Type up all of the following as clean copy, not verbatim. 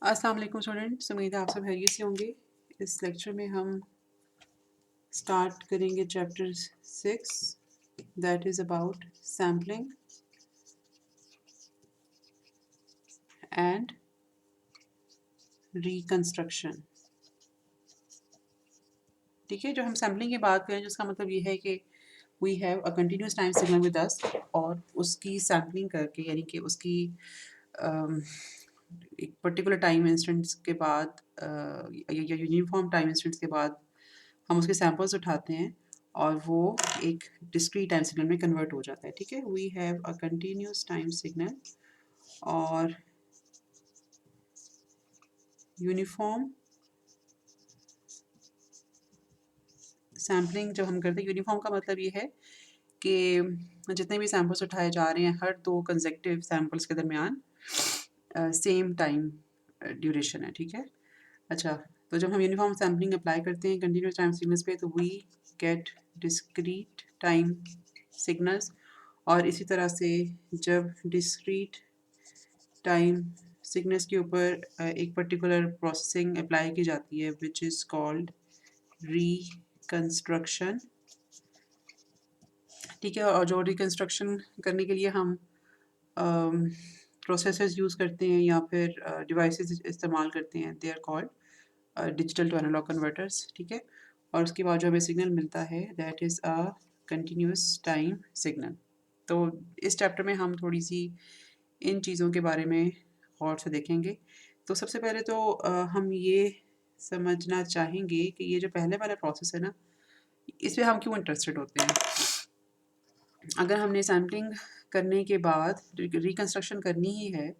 अस्सलाम वालेकुम स्टूडेंट्स, उम्मीद है आप सब खैरियत से होंगे। इस लेक्चर में हम स्टार्ट करेंगे chapter 6 that is about sampling and reconstruction. ठीक है, जो हम सैम्पलिंग की बात करें जिसका मतलब ये है कि we have a continuous time signal with us और उसकी सैम्पलिंग करके यानी कि उसकी अम, एक पर्टिकुलर टाइम इंस्टेंट्स के बाद या यूनिफॉर्म टाइम इंस्टेंट्स के बाद हम उसके सैंपल्स उठाते हैं और वो एक डिस्क्रीट टाइम सिग्नल में कन्वर्ट हो जाता है। ठीक है, we have a continuous time signal और यूनिफॉर्म सैम्पलिंग जब हम करते हैं, यूनिफॉर्म का मतलब ये है कि जितने भी सैंपल्स उठाए जा रहे हैं हर दो कंसेक्टिव सैंपल्स के दरमियान सेम टाइम ड्यूरेशन है। ठीक है, अच्छा, तो जब हम यूनिफॉर्म सैम्पलिंग अप्लाई करते हैं कंटिन्यूस टाइम सिग्नल्स पे तो we get discrete time signals और इसी तरह से जब डिस्क्रीट टाइम सिग्नल्स के ऊपर एक पर्टिकुलर प्रोसेसिंग अप्लाई की जाती है विच इज़ कॉल्ड रिकंस्ट्रक्शन। ठीक है, और जो रिकंस्ट्रक्शन करने के लिए हम प्रोसेसर्स यूज़ करते हैं या फिर डिवाइसेस इस्तेमाल करते हैं, they are called digital to analogue converters. ठीक है, और उसके बाद जो हमें सिग्नल मिलता है that is a continuous time signal. तो इस चैप्टर में हम थोड़ी सी इन चीज़ों के बारे में गौर से देखेंगे। तो सबसे पहले तो हम ये समझना चाहेंगे कि ये जो पहले वाला प्रोसेस है ना, इसमें हम क्यों इंटरेस्टेड होते हैं। अगर हमने सैम्पलिंग करने के बाद रिकंस्ट्रक्शन करनी ही है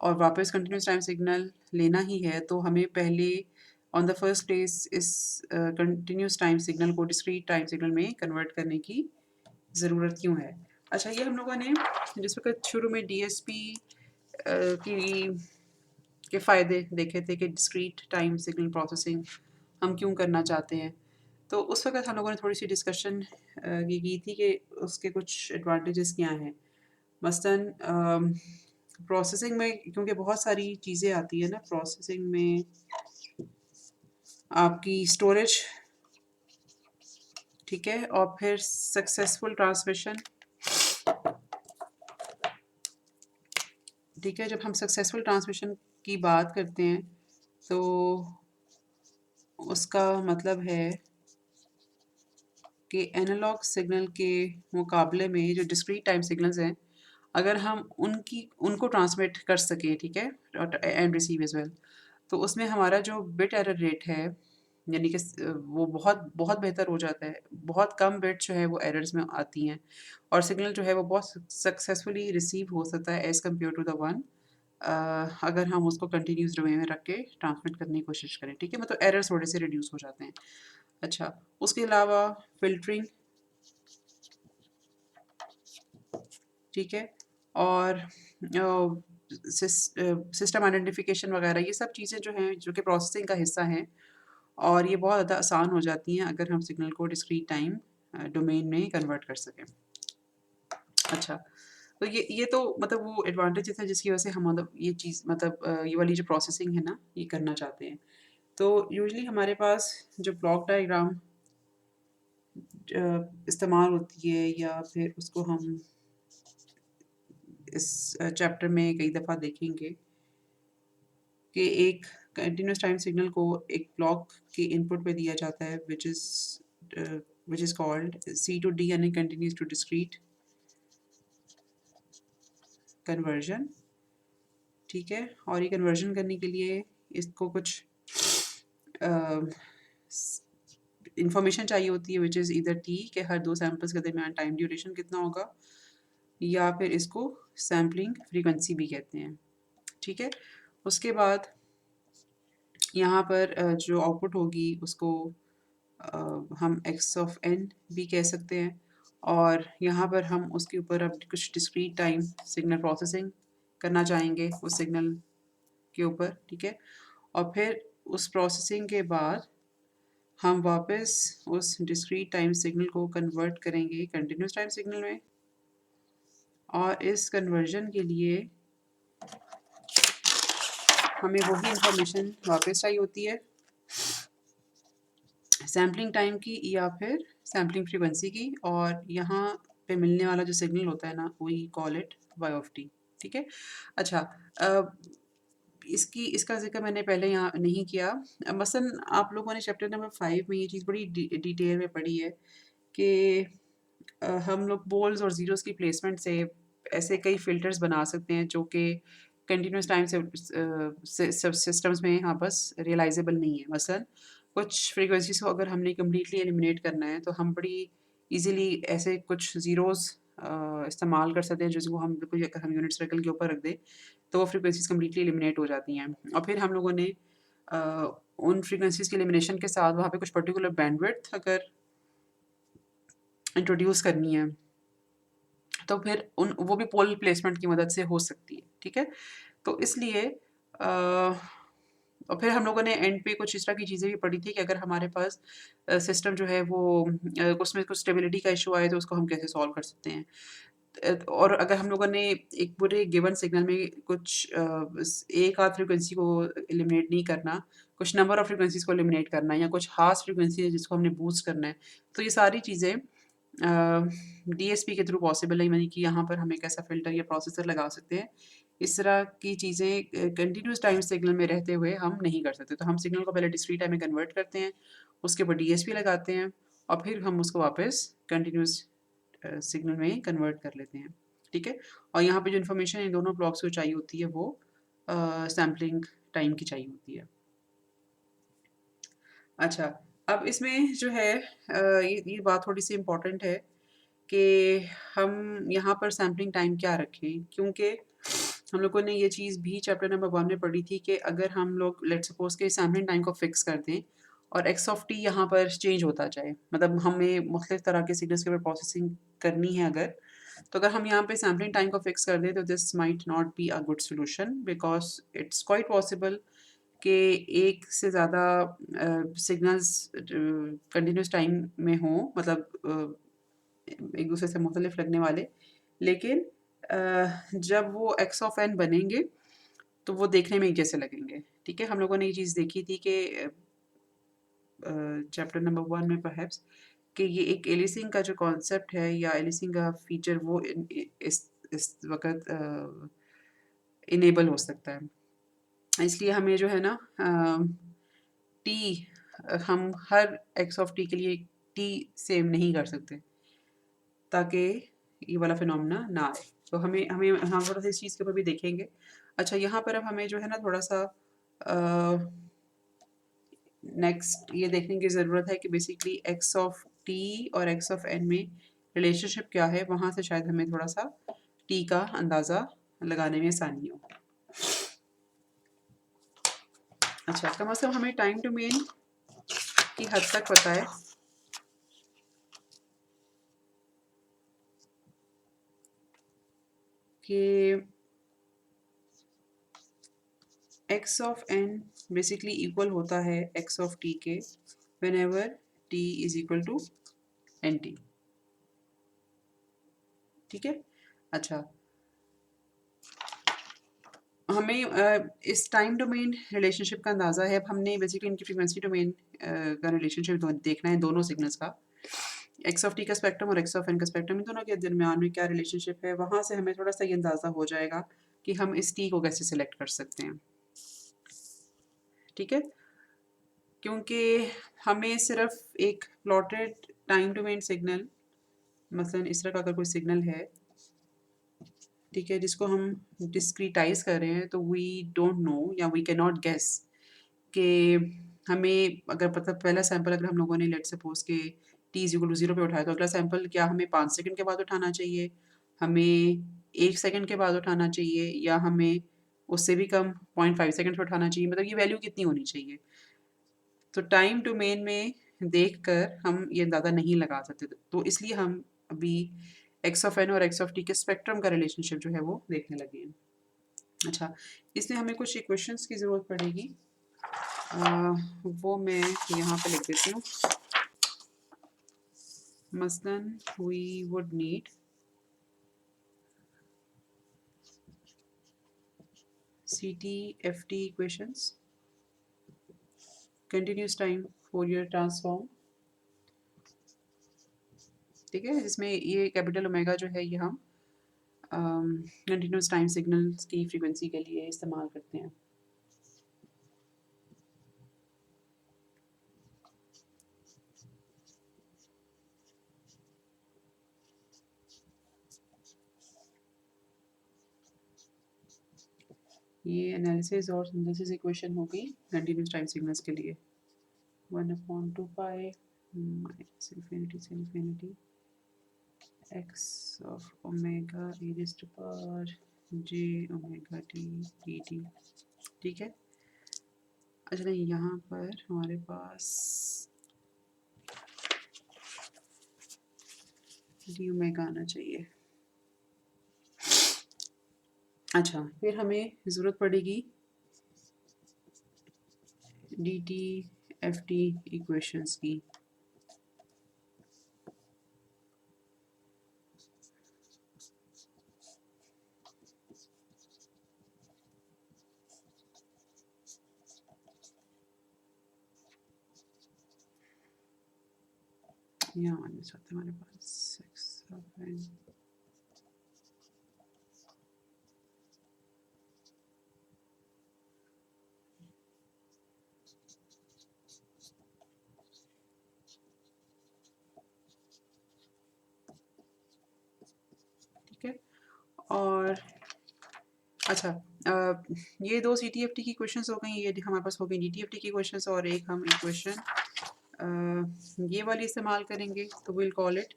और वापस कंटिन्यूस टाइम सिग्नल लेना ही है तो हमें पहले ऑन द फर्स्ट प्लेस इस कंटिन्यूस टाइम सिग्नल को डिस्क्रीट टाइम सिग्नल में कन्वर्ट करने की ज़रूरत क्यों है। अच्छा, ये हम लोगों ने जिस वक्त शुरू में डीएसपी की के फ़ायदे देखे थे कि डिस्क्रीट टाइम सिग्नल प्रोसेसिंग हम क्यों करना चाहते हैं, तो उस वक़्त हम लोगों ने थोड़ी-सी डिस्कशन ये की थी कि उसके कुछ एडवांटेजेस क्या हैं। मसलन प्रोसेसिंग में क्योंकि बहुत सारी चीज़ें आती हैं ना प्रोसेसिंग में, आपकी स्टोरेज, ठीक है, और फिर सक्सेसफुल ट्रांसमिशन। ठीक है, जब हम सक्सेसफुल ट्रांसमिशन की बात करते हैं तो उसका मतलब है कि एनालॉग सिग्नल के मुकाबले में जो डिस्क्रीट टाइम सिग्नल्स हैं, अगर हम उनको ट्रांसमिट कर सकें, ठीक है, एंड रिसीव एज़ वेल, तो उसमें हमारा जो बिट एरर रेट है यानी कि वो बहुत बहुत बेहतर हो जाता है। बहुत कम बिट जो है वो एरर्स में आती हैं और सिग्नल जो है वो बहुत सक्सेसफुली रिसीव हो सकता है as compared to the one अगर हम उसको कंटिन्यूस वे में रख के ट्रांसमिट करने की कोशिश करें। ठीक है, मतलब एरर्स थोड़े से रिड्यूस हो जाते हैं। अच्छा, उसके अलावा फ़िल्टरिंग, ठीक है, और सिस्टम आइडेंटिफिकेशन वगैरह ये सब चीज़ें जो हैं जो कि प्रोसेसिंग का हिस्सा हैं और ये बहुत ज़्यादा आसान हो जाती हैं अगर हम सिग्नल को डिस्क्रीट टाइम डोमेन में कन्वर्ट कर सकें। अच्छा, तो ये तो मतलब वो एडवांटेजेस है जिसकी वजह से हम मतलब ये चीज़ मतलब ये वाली जो प्रोसेसिंग है ना ये करना चाहते हैं। तो यूजुअली हमारे पास जो ब्लॉक डायग्राम इस्तेमाल होती है या फिर उसको हम इस चैप्टर में कई दफ़ा देखेंगे कि एक कंटिन्यूस टाइम सिग्नल को एक ब्लॉक के इनपुट पे दिया जाता है which is called C to D यानी कंटिन्यूस टू डिस्क्रीट कन्वर्जन। ठीक है, और ये कन्वर्जन करने के लिए इसको कुछ इंफॉर्मेशन चाहिए होती है विच इज़ ईदर टी कि हर दो सैंपल्स के दरमियान टाइम ड्यूरेशन कितना होगा या फिर इसको सैम्पलिंग फ्रीक्वेंसी भी कहते हैं। ठीक है, उसके बाद यहाँ पर जो आउटपुट होगी उसको हम एक्स ऑफ एन भी कह सकते हैं और यहाँ पर हम उसके ऊपर अब कुछ डिस्क्रीट टाइम सिग्नल प्रोसेसिंग करना चाहेंगे उस सिग्नल के ऊपर। ठीक है, और फिर उस प्रोसेसिंग के बाद हम वापस उस डिस्क्रीट टाइम सिग्नल को कन्वर्ट करेंगे कंटिन्यूस टाइम सिग्नल में और इस कन्वर्जन के लिए हमें वही इंफॉर्मेशन वापस चाहिए होती है सैम्पलिंग टाइम की या फिर सैम्पलिंग फ्रीक्वेंसी की, और यहाँ पे मिलने वाला जो सिग्नल होता है ना, we call it y of t. ठीक है। अच्छा, इसका जिक्र मैंने पहले यहाँ नहीं किया। मसलन आप लोगों ने चैप्टर नंबर 5 में ये चीज़ बड़ी डिटेल में पढ़ी है कि हम लोग पोल्स और ज़ीरोज़ की प्लेसमेंट से ऐसे कई फ़िल्टर्स बना सकते हैं जो कि कंटिन्यूस टाइम से सिस्टम्स में यहाँ बस रियलाइजेबल नहीं है। मसलन कुछ फ्रीक्वेंसीज़ को अगर हमने कम्प्लीटली एलिमिनेट करना है तो हम बड़ी ईज़िली ऐसे कुछ ज़ीरोज़ इस्तेमाल कर सकते हैं जिसको हम बिल्कुल अगर हम यूनिट सर्कल के ऊपर रख दें तो वो फ्रीक्वेंसीज़ कम्प्लीटली एलिमिनेट हो जाती हैं। और फिर हम लोगों ने उन फ्रीक्वेंसीज़ के एलिमिनेशन के साथ वहाँ पे कुछ पर्टिकुलर बैंडविड्थ अगर इंट्रोड्यूस करनी है तो फिर उन वो भी पोल प्लेसमेंट की मदद से हो सकती है। ठीक है। तो इसलिए और फिर हम लोगों ने एंड पे कुछ इस तरह की चीज़ें भी पढ़ी थी कि अगर हमारे पास सिस्टम जो है वो उसमें कुछ स्टेबिलिटी का इशू आए तो उसको हम कैसे सॉल्व कर सकते हैं। और अगर हम लोगों ने एक पूरे गिवन सिग्नल में कुछ एक आध फ्रीक्वेंसी को एलिमिनेट नहीं करना, कुछ नंबर ऑफ फ्रीक्वेंसीज़ को एलिमिनेट करना है या कुछ ख़ास फ्रीक्वेंसी है जिसको हमने बूस्ट करना है, तो ये सारी चीज़ें डीएसपी के थ्रू पॉसिबल है, यानी कि यहाँ पर हम एक ऐसा फ़िल्टर या प्रोसेसर लगा सकते हैं। इस तरह की चीज़ें कंटीन्यूअस टाइम सिग्नल में रहते हुए हम नहीं कर सकते। तो हम सिग्नल को पहले डिस्क्रीट टाइम में कन्वर्ट करते हैं, उसके ऊपर डीएसपी लगाते हैं और फिर हम उसको वापस कंटीन्यूअस सिग्नल में कन्वर्ट कर लेते हैं। ठीक है। और यहाँ पे जो इन्फॉर्मेशन इन दोनों ब्लॉक्स को चाहिए होती है वो सैम्पलिंग टाइम की चाहिए होती है। अच्छा, अब इसमें जो है ये बात थोड़ी सी इम्पोर्टेंट है कि हम यहाँ पर सैम्पलिंग टाइम क्या रखें, क्योंकि हम लोगों ने ये चीज़ भी चैप्टर नंबर 1 में पढ़ी थी कि अगर हम लोग लेट्स सपोज़ के सैम्पलिंग टाइम को फ़िक्स कर दें और एक्स ऑफ टी यहाँ पर चेंज होता जाए, मतलब हमें मुख्तलिफ़ तरह के सिग्नल्स के ऊपर प्रोसेसिंग करनी है अगर, तो अगर हम यहाँ पे सैम्पलिंग टाइम को फ़िक्स कर दें तो this might not be a good solution, because it's quite possible कि एक से ज़्यादा सिग्नल्स कंटिन्यूस टाइम में हों, मतलब एक दूसरे से मुख्तलिफ लगने वाले, लेकिन जब वो एक्स ऑफ एन बनेंगे तो वो देखने में एक जैसे लगेंगे। ठीक है। हम लोगों ने ये चीज़ देखी थी कि चैप्टर नंबर 1 में परहैप्स कि ये एक एलिसिंग का जो कॉन्सेप्ट है या एलिसिंग का फीचर वो इस वक्त इनेबल हो सकता है। इसलिए हमें जो है ना टी हम हर एक्स ऑफ टी के लिए टी सेम नहीं कर सकते ताकि ये वाला फिनोमेना ना आए। तो हमें हमें हम थोड़ा सा इस चीज़ के ऊपर भी देखेंगे। अच्छा, यहाँ पर अब हमें जो है ना थोड़ा सा नेक्स्ट ये देखने की ज़रूरत है कि बेसिकली एक्स ऑफ टी और एक्स ऑफ एन में रिलेशनशिप क्या है, वहाँ से शायद हमें थोड़ा सा टी का अंदाज़ा लगाने में आसानी हो। अच्छा, कम अज़ कम हमें टाइम डोमेन की हद तक पता है कि x of n basically equal होता है एक्स ऑफ टी के whenever t is equal to n t. ठीक है। अच्छा, हमें इस टाइम डोमेन रिलेशनशिप का अंदाज़ा है। अब हमने बेसिकली इनकी फ्रीक्वेंसी डोमेन का रिलेशनशिप देखना है दोनों सिग्नल्स का, एक्स ऑफ टी का स्पेक्ट्रम और एक्स ऑफ एन का स्पेक्ट्रम, इन दोनों के दरमियान में क्या रिलेशनशिप है, वहाँ से हमें थोड़ा सा ये अंदाज़ा हो जाएगा कि हम इस टी को कैसे सिलेक्ट कर सकते हैं। ठीक है। क्योंकि हमें सिर्फ एक प्लॉटेड टाइम डोमेन सिग्नल, मसलन इस तरह का अगर कोई सिग्नल है, ठीक है, जिसको हम डिस्क्रीटाइज कर रहे हैं, तो वी डोंट नो या वी कैन नॉट गेस कि हमें अगर मतलब पहला सैंपल अगर हम लोगों ने लेट सपोज के टी इज इक्वल टू 0 पे उठाया, तो अगला सैंपल क्या हमें 5 सेकंड के बाद उठाना चाहिए, हमें 1 सेकंड के बाद उठाना चाहिए, या हमें उससे भी कम 0.5 सेकंड पे उठाना चाहिए, मतलब ये वैल्यू कितनी होनी चाहिए। तो टाइम डोमेन में देखकर हम ये अंदाज़ा नहीं लगा सकते, तो इसलिए हम अभी एक्स ऑफ एन और एक्स ऑफ टी के स्पेक्ट्रम का रिलेशनशिप जो है वो देखने लगे हैं। अच्छा, इसमें हमें कुछ इक्वेशंस की ज़रूरत पड़ेगी, वो मैं यहाँ पे लिख देती हूँ। मसलन we would need CTFT equations, continuous time Fourier transform, ठीक है, जिसमें ये कैपिटल ओमेगा जो है ये हम कंटिन्यूस टाइम सिग्नल्स की फ्रीक्वेंसी के लिए इस्तेमाल करते हैं। ये एनालिसिस और सिंथेसिस इक्वेशन होगी कंटिन्यूस टाइम सिग्नल्स के लिए। 1/2 पाई माइनस इन्फिनिटी से infinity x of omega e raised to power j omega t dt, ठीक है। अच्छा नहीं, यहाँ पर हमारे पास डी ओमेगा आना चाहिए। अच्छा, फिर हमें ज़रूरत पड़ेगी D T F T equations की। यहाँ आने साथ हमारे पास x ऑफ n ठीक है। और अच्छा, ये दो सी टी एफ टी की क्वेश्चंस हो गई, ये हमारे पास हो गई डी टी एफ टी की क्वेश्चंस, और एक हम इक्वेशन ये वाली इस्तेमाल करेंगे, तो will call it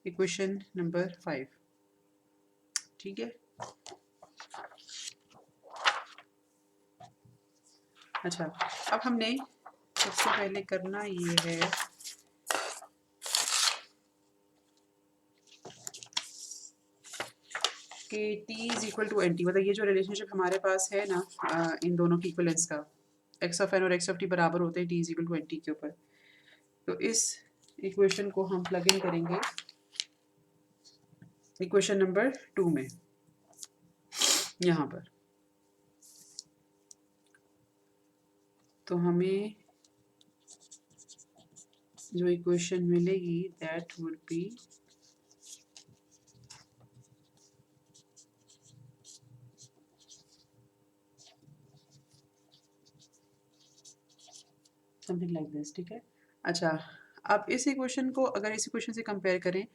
equation number 5, ठीक है। अच्छा, अब हमने सबसे पहले करना ये है कि t is equal to n t, मतलब ये जो रिलेशनशिप हमारे पास है ना इन दोनों की इक्वलेंस का, x ऑफ n और x ऑफ t बराबर होते हैं t is equal to n t के ऊपर। तो इस इक्वेशन को हम प्लग इन करेंगे इक्वेशन नंबर 2 में, यहाँ पर। तो हमें जो इक्वेशन मिलेगी that would be something like this, ठीक है। अच्छा, अब इस इक्वेशन को अगर इस इक्वेशन से कंपेयर करें,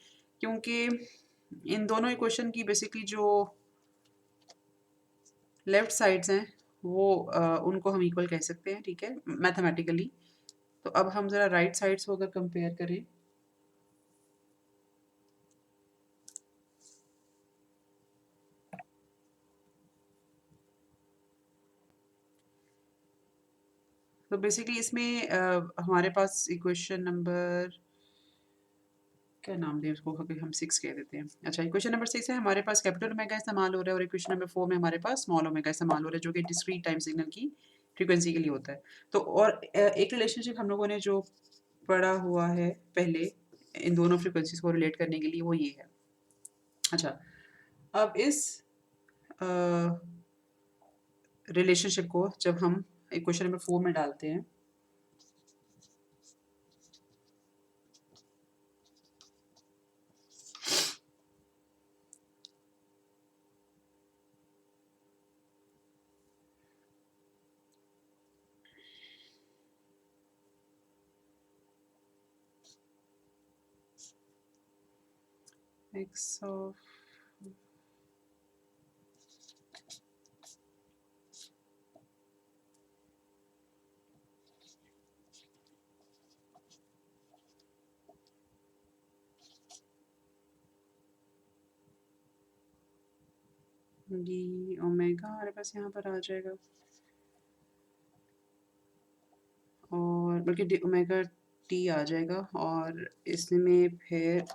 क्योंकि इन दोनों इक्वेशन की बेसिकली जो लेफ्ट साइड्स हैं वो उनको हम इक्वल कह सकते हैं, ठीक है, मैथमेटिकली। तो अब हम ज़रा राइट साइड्स को अगर कंपेयर करें, तो बेसिकली इसमें हमारे पास इक्वेशन नंबर, क्या नाम दें उसको, अभी हम 6 कह देते हैं। अच्छा, इक्वेशन नंबर 6 है, हमारे पास कैपिटल ओमेगा इस्तेमाल हो रहा है, और इक्वेशन नंबर 4 में हमारे पास स्मॉल ओमेगा इस्तेमाल हो रहा है, जो कि डिस्क्रीट टाइम सिग्नल की फ्रीक्वेंसी के लिए होता है। तो और एक रिलेशनशिप हम लोगों ने जो पढ़ा हुआ है पहले इन दोनों फ्रीक्वेंसीज को रिलेट करने के लिए, वो ये है। अच्छा, अब इस रिलेशनशिप को जब हम इक्वेशन नंबर 4 में डालते हैं, x ऑफ डी ओमेगा हमारे पास यहाँ पर आ जाएगा, और बल्कि डी ओमेगा टी आ जाएगा, और इसमें फिर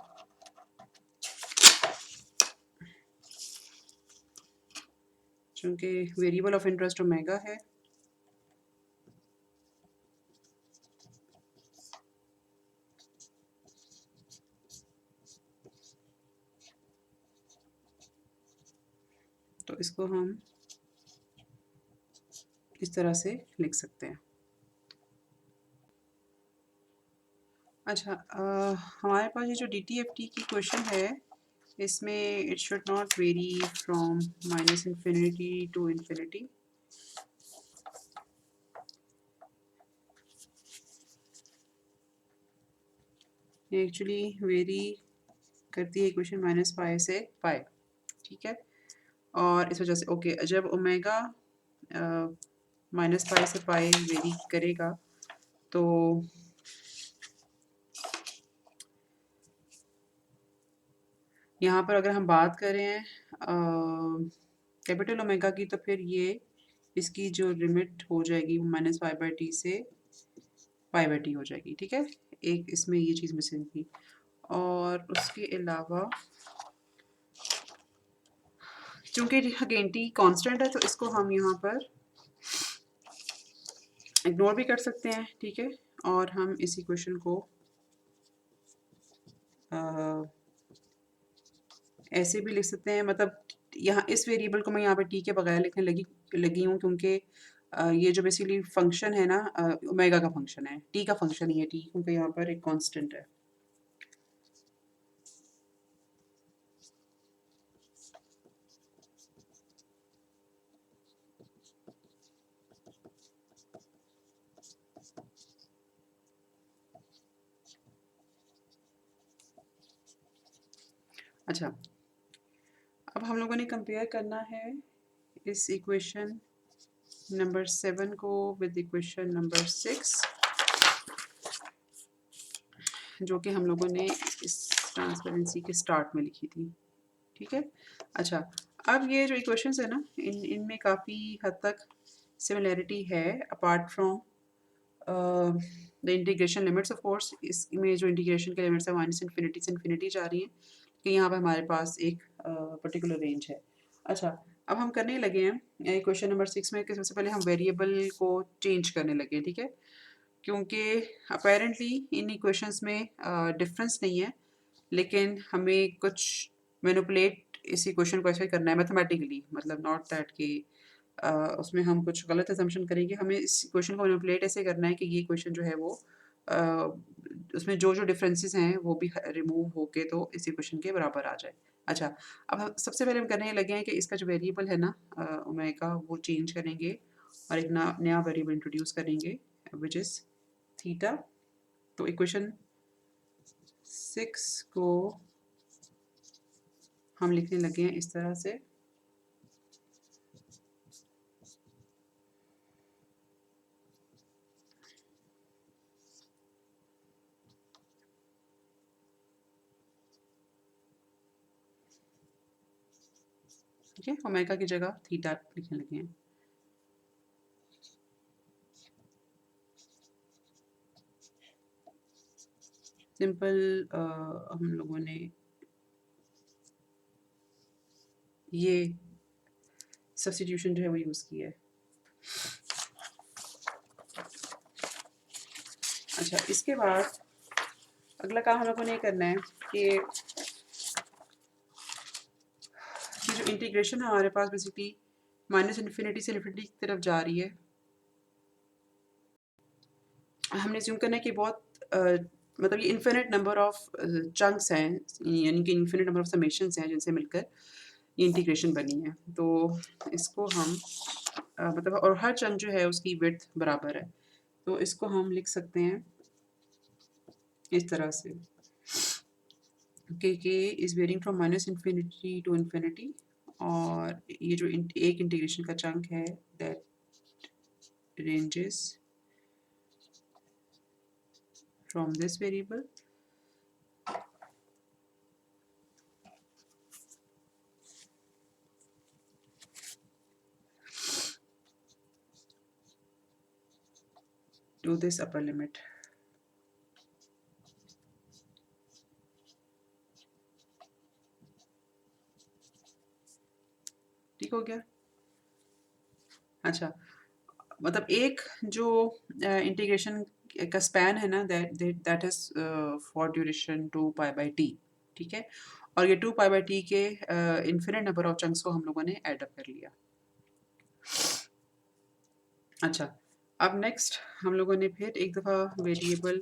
चूँकि वेरिएबल ऑफ इंटरेस्ट ओमेगा है, तो इसको हम इस तरह से लिख सकते हैं। अच्छा, हमारे पास ये जो DTFT की क्वेश्चन है, इसमें it should not vary from -infinity to infinity. ये एक्चुअली वेरी करती है इक्वेशन -पाई से पाई, ठीक है। और इस वजह से ओके, जब ओमेगा -पाई से पाई वेरी करेगा तो यहाँ पर अगर हम बात करें कैपिटल ओमेगा की, तो फिर ये इसकी जो लिमिट हो जाएगी वो -पाई/t से पाई/t हो जाएगी, ठीक है। एक इसमें ये चीज़ मिसिंग थी। और उसके अलावा चूंकि अगेन t कांस्टेंट है, तो इसको हम यहाँ पर इग्नोर भी कर सकते हैं, ठीक है। और हम इस इक्वेशन को ऐसे भी लिख सकते हैं, मतलब यहाँ इस वेरिएबल को मैं यहाँ पे t के बगैर लिखने लगी हूँ, क्योंकि ये जो बेसिकली फंक्शन है ना, ओमेगा का फंक्शन है, t का फंक्शन ही है t, क्योंकि यहाँ पर एक कांस्टेंट है। अच्छा, अब हम लोगों ने कंपेयर करना है इस इक्वेशन नंबर 7 को विद इक्वेशन नंबर 6, जो कि हम लोगों ने इस ट्रांसपेरेंसी के स्टार्ट में लिखी थी, ठीक है। अच्छा, अब ये जो इक्वेशंस है ना, इनमें काफ़ी हद तक सिमिलैरिटी है, apart from the integration limits. Of course इसमें जो इंटीग्रेशन के लिमिट्स है -इन्फिनिटी से इन्फिनिटी जा रही हैं, कि यहाँ पर हमारे पास एक पर्टिकुलर रेंज है। अच्छा, अब हम करने लगे हैं क्वेश्चन नंबर 6 में कि सबसे पहले हम वेरिएबल को चेंज करने लगे, ठीक है। क्योंकि अपेरेंटली इन इक्वेशंस में डिफरेंस नहीं है, लेकिन हमें कुछ मैनिपुलेट इस इक्वेशन को ऐसे करना है मैथमेटिकली, मतलब नॉट दैट कि उसमें हम कुछ गलत असम्पशन करेंगे। हमें इस क्वेश्चन को मैनिपुलेट ऐसे करना है कि ये क्वेश्चन जो है वो उसमें जो जो डिफरेंसेस हैं वो भी रिमूव होके तो इस इक्वेशन के बराबर आ जाए। अच्छा, अब हम सबसे पहले हम करने लगे हैं कि इसका जो वेरिएबल है ना ओमेगा, वो चेंज करेंगे और एक नया वेरिएबल इंट्रोड्यूस करेंगे विच इज़ थीटा। तो इक्वेशन 6 को हम लिखने लगे हैं इस तरह से, ठीक है। ओमेगा की जगह थीटा लिखने लगे हैं। सिंपल हम लोगों ने ये सब्स्टिट्यूशन जो है वो यूज़ किया है। अच्छा, इसके बाद अगला काम हम लोगों ने करना है कि ये जो इंटीग्रेशन है हमारे पास बेसिकली -इन्फिनिटी से इन्फिनिटी की तरफ जा रही है। हमने ज़ूम करना है कि बहुत मतलब ये इन्फिनिट नंबर ऑफ चंक्स हैं, यानी कि इन्फिनिट नंबर ऑफ समेशंस हैं जिनसे मिलकर ये इंटीग्रेशन बनी है। तो इसको हम मतलब, और हर चंक जो है उसकी विड्थ बराबर है, तो इसको हम लिख सकते हैं इस तरह से कि is varying from -infinity to infinity, और ये जो एक इंटीग्रेशन का चंक है that ranges from this variable to this upper limit। ठीक हो गया। अच्छा, मतलब एक जो इंटीग्रेशन का स्पैन है ना, that is for duration 2π/t, ठीक है। और ये 2π/t के इन्फिनिट नंबर ऑफ चंक्स को हम लोगों ने ऐड अप कर लिया। अच्छा, अब नेक्स्ट हम लोगों ने फिर एक दफ़ा वेरिएबल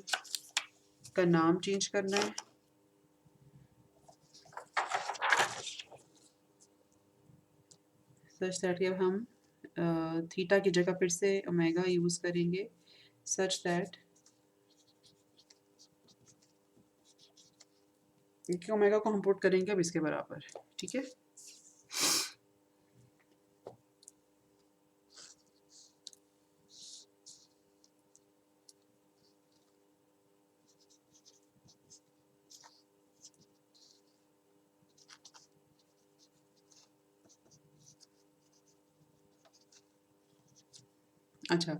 का नाम चेंज करना है। सच दैट कि अब हम थीटा की जगह फिर से ओमेगा यूज़ करेंगे सच दैट कि ओमेगा को हम पुट करेंगे अब इसके बराबर, ठीक है? अच्छा,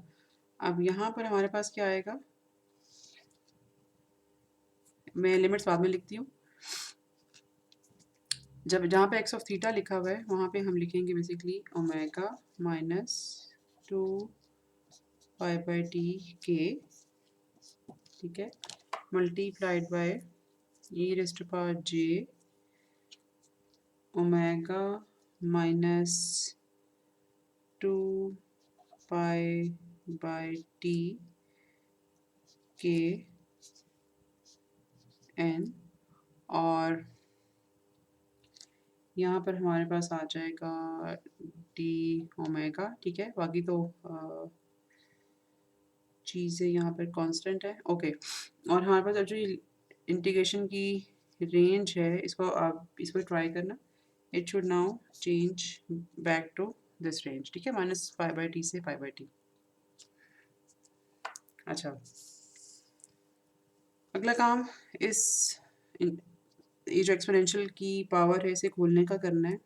अब यहाँ पर हमारे पास क्या आएगा? मैं लिमिट्स बाद में लिखती हूँ। जब जहाँ पे एक्स ऑफ थीटा लिखा हुआ है वहाँ पे हम लिखेंगे basically omega minus 2 pi by t k, ठीक है, multiplied by e raise to power j omega minus 2 pi by t k n, और यहाँ पर हमारे पास आ जाएगा डी ओमेगा, ठीक है, बाकी तो चीज़ें यहाँ पर कांस्टेंट है, ओके। और हमारे पास अब जो ये इंटीग्रेशन की रेंज है इसको आप इसको ट्राई करना, it should now change back to this range, ठीक है, -π/t से π/t। अच्छा, अगला काम इस ये जो एक्सपोनेंशियल की पावर है इसे खोलने का करना है।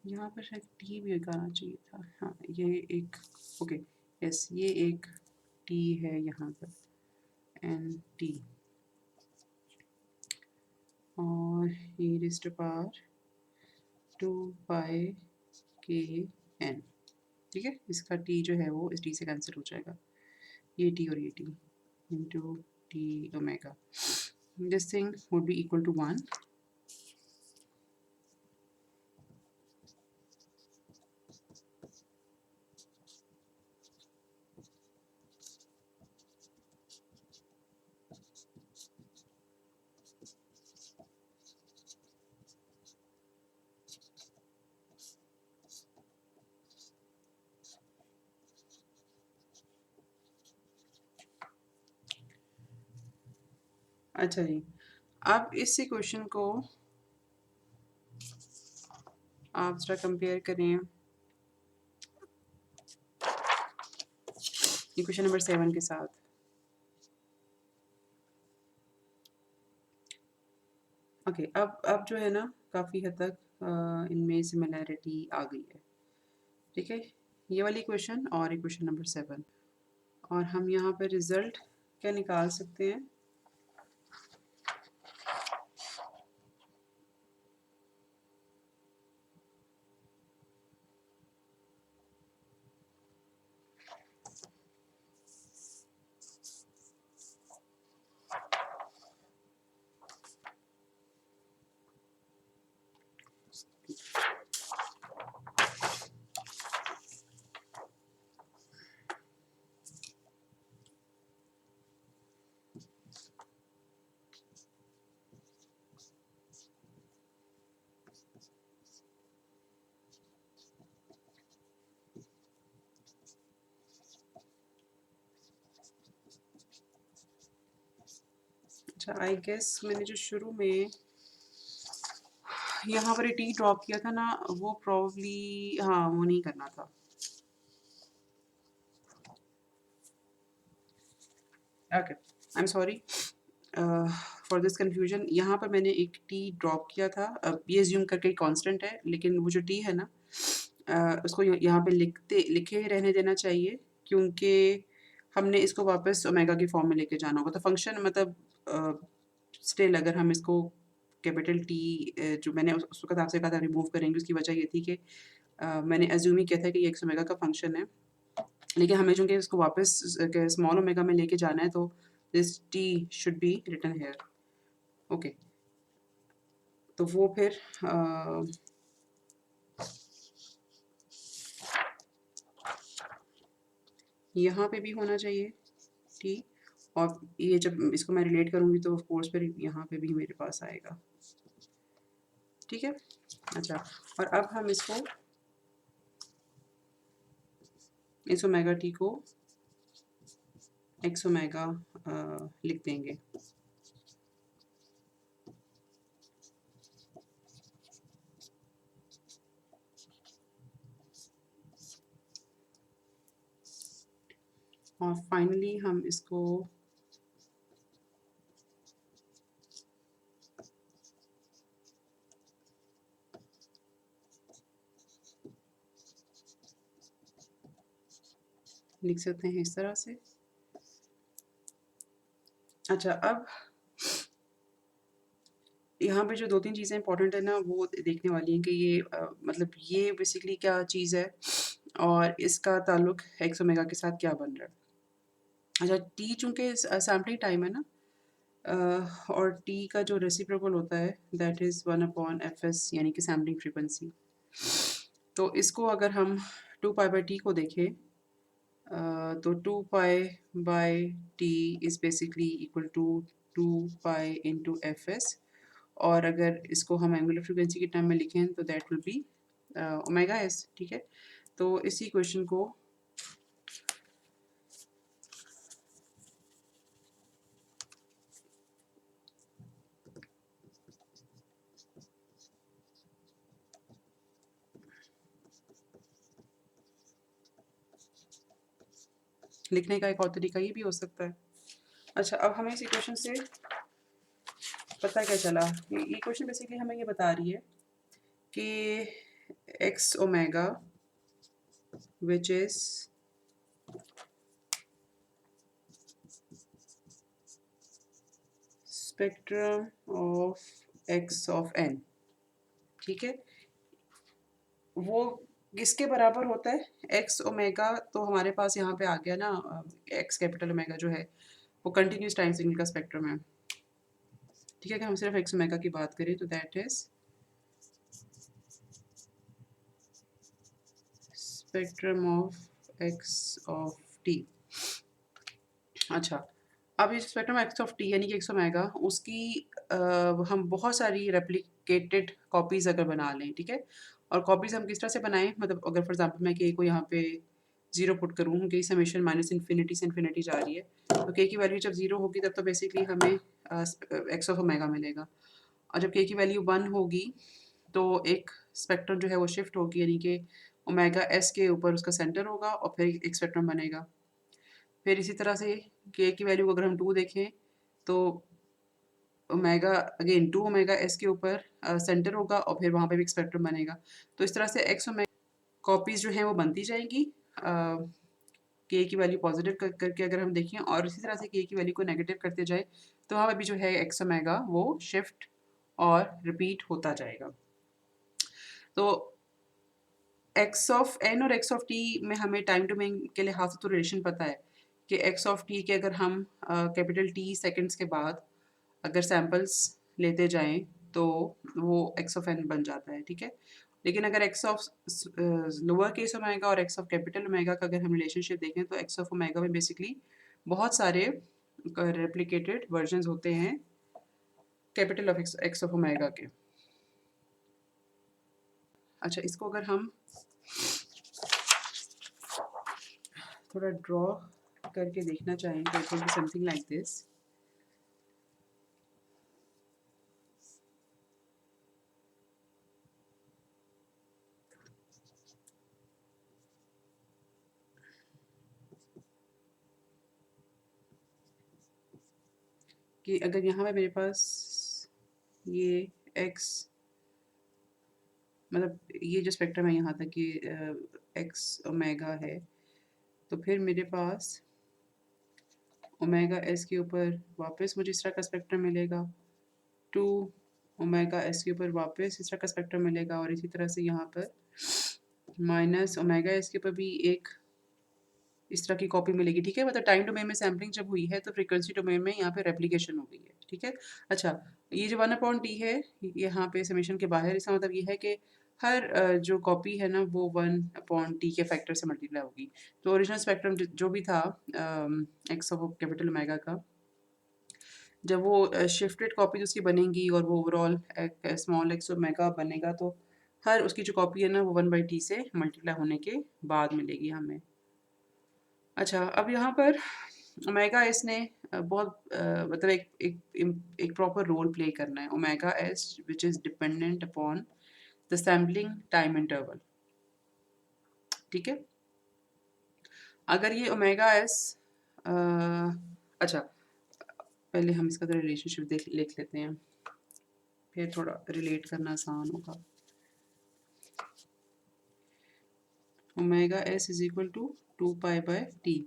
यहाँ पर शायद टी भी एक आना चाहिए था, हाँ ये एक, ओके, यस ये एक टी है यहाँ पर, एन टी, और ई रेज़ टू पावर 2 पाई के एन, ठीक है, इसका टी जो है वो इस टी से कैंसिल हो जाएगा, ये टी और ये T into T omega, this thing would be equal to 1। अच्छा जी, अब इस इक्वेशन को आप जरा कंपेयर करें इक्वेशन नंबर 7 के साथ। ओके, अब जो है ना काफ़ी हद तक इनमें सिमिलैरिटी आ गई है, ठीक है, ये वाली इक्वेशन और इक्वेशन नंबर 7, और हम यहाँ पर रिज़ल्ट क्या निकाल सकते हैं? अच्छा, आई गेस मैंने जो शुरू में यहाँ पर टी ड्रॉप किया था ना वो प्रॉब्ली, हाँ वो नहीं करना था। Okay, I am sorry for this confusion. यहाँ पर मैंने एक टी ड्रॉप किया था, अब ये ज्यूम करके कांस्टेंट है, लेकिन वो जो टी है ना उसको यहाँ पे लिखे रहने देना चाहिए, क्योंकि हमने इसको वापस ओमेगा की फॉर्म में लेके जाना होगा। तो फंक्शन मतलब स्टिल अगर हम इसको कैपिटल टी जो मैंने उस वक़्त आपसे कहा था रिमूव करेंगे, उसकी वजह ये थी कि मैंने अज़्यूम ही किया था कि ये एक्स ओमेगा का फंक्शन है। लेकिन हमें चूँकि इसको वापस स्मॉल ओमेगा में लेके जाना है, तो this T should be written here. Okay, तो वो फिर यहाँ पे भी होना चाहिए टी, और ये जब इसको मैं रिलेट करूँगी तो ऑफ कोर्स फिर यहाँ पे भी मेरे पास आएगा। ठीक है? अच्छा, और अब हम इसको इस ओमेगा टी को एक्स ओमेगा लिख देंगे। और फाइनली हम इसको लिख सकते हैं इस तरह से। अच्छा, अब यहाँ पे जो 2-3 चीज़ें इंपॉर्टेंट है ना, वो देखने वाली हैं कि ये मतलब ये बेसिकली क्या चीज़ है और इसका ताल्लुक एक्स ओमेगा के साथ क्या बन रहा है। अच्छा, टी चूँकि सैंपलिंग टाइम है ना, और टी का जो रेसिप्रोकल होता है दैट इज़ 1/fs, यानी कि सैंपलिंग फ्रीक्वेंसी। तो इसको अगर हम 2 पाई बाई टी को देखें, तो 2 pi by T is basically equal to 2 pi into F S, और अगर इसको हम एंगुलर फ्रीक्वेंसी के टर्म में लिखें तो that will be omega S. ठीक है, तो इसी क्वेश्चन को लिखने का एक और तरीका ये भी हो सकता है। अच्छा, अब हमें इस इक्वेशन से पता क्या चला, ये क्वेश्चन बेसिकली हमें ये बता रही है कि X omega which is spectrum of X of N, ठीक है, वो किसके बराबर होता है? एक्स ओमेगा, तो हमारे पास यहाँ पे आ गया ना, एक्स कैपिटल ओमेगा जो है वो कंटिन्यूस टाइम सिग्नल का स्पेक्ट्रम है। ठीक है, कि हम सिर्फ एक्स ओमेगा की बात करें तो that is spectrum of X of T. अच्छा, अब ये स्पेक्ट्रम एक्स ऑफ टी यानी कि एक्स ओमेगा, उसकी हम बहुत सारी रेप्लिकेटेड कॉपीज़ अगर बना लें, ठीक है, और कॉपीज़ हम किस तरह से बनाएं, मतलब अगर फॉर एग्जांपल मैं के को यहाँ पे 0 पुट करूँ, के समेशन माइनस इन्फिनिटी से इन्फिनिटी जा रही है, तो के की वैल्यू जब 0 होगी तब तो बेसिकली हमें एक्स ऑफ ओमेगा मिलेगा, और जब के की वैल्यू 1 होगी तो एक स्पेक्ट्रम जो है वो शिफ्ट होगी, यानी कि ओमेगा एस के ऊपर उसका सेंटर होगा और फिर एक स्पेक्ट्रम बनेगा। फिर इसी तरह से के की वैल्यू को अगर हम 2 देखें तो ओमेगा अगेन 2 ओमेगा एस के ऊपर सेंटर होगा और फिर वहाँ पे भी एक स्पेक्ट्रम बनेगा। तो इस तरह से एक्स ओमेगा कॉपीज़ जो हैं वो बनती जाएंगी, के की वैल्यू पॉजिटिव करके अगर हम देखें, और इसी तरह से के की वैल्यू को नेगेटिव करते जाए तो वहाँ पे भी जो है एक्स ओमेगा वो शिफ्ट और रिपीट होता जाएगा। तो एक्स ऑफ एन और एक्स ऑफ टी में हमें टाइम डोमेन के लिहाज से तो रिलेशन पता है कि एक्स ऑफ टी के अगर हम कैपिटल टी सेकंड्स के बाद अगर सैम्पल्स लेते जाएं तो वो एक्स ऑफ एन बन जाता है। ठीक है, लेकिन अगर x of lower case omega और एक्स ऑफ कैपिटल ओमेगा का अगर हम रिलेशनशिप देखें तो एक्स ऑफ ओमेगा में बेसिकली बहुत सारे रेप्लिकेटेड वर्जन्स होते हैं capital of X of omega के। अच्छा, इसको अगर हम थोड़ा ड्रॉ करके देखना चाहें तो it will be something like this. कि अगर यहाँ पे मेरे पास ये x, मतलब ये जो स्पेक्ट्रम है यहाँ तक कि x ओमेगा है, तो फिर मेरे पास ओमेगा एस के ऊपर वापस मुझे इस तरह का स्पेक्ट्रम मिलेगा, 2 ओमेगा एस के ऊपर वापस इस तरह का स्पेक्ट्रम मिलेगा, और इसी तरह से यहाँ पर माइनस ओमेगा एस के ऊपर भी एक इस तरह की कॉपी मिलेगी। ठीक है, मतलब टाइम डोमेन में सैम्पलिंग जब हुई है तो फ्रीक्वेंसी डोमेन में यहाँ पे रेप्लिकेशन हो गई है। ठीक है, अच्छा ये जो 1/t है यहाँ पे समेशन के बाहर, इसका मतलब ये है कि हर जो कॉपी है ना वो 1/t के फैक्टर से मल्टीप्लाई होगी। तो ओरिजिनल स्पेक्ट्रम जो भी था एक्स ऑफ कैपिटल ओमेगा का, जब वो शिफ्टेड कॉपी उसकी बनेंगी और वो ओवरऑल स्मॉल एक्स ओमेगा बनेगा, तो हर उसकी जो कॉपी है ना वो 1/t से मल्टीप्लाई होने के बाद मिलेगी हमें। अच्छा, अब यहाँ पर ओमेगा एस ने बहुत मतलब एक प्रॉपर रोल प्ले करना है। Omega S which is dependent upon the sampling time interval. ठीक है, अगर ये ओमेगा एस अच्छा पहले हम इसका रिलेशनशिप लिख लेते हैं, फिर थोड़ा रिलेट करना आसान होगा। Omega S is equal to 2π/t।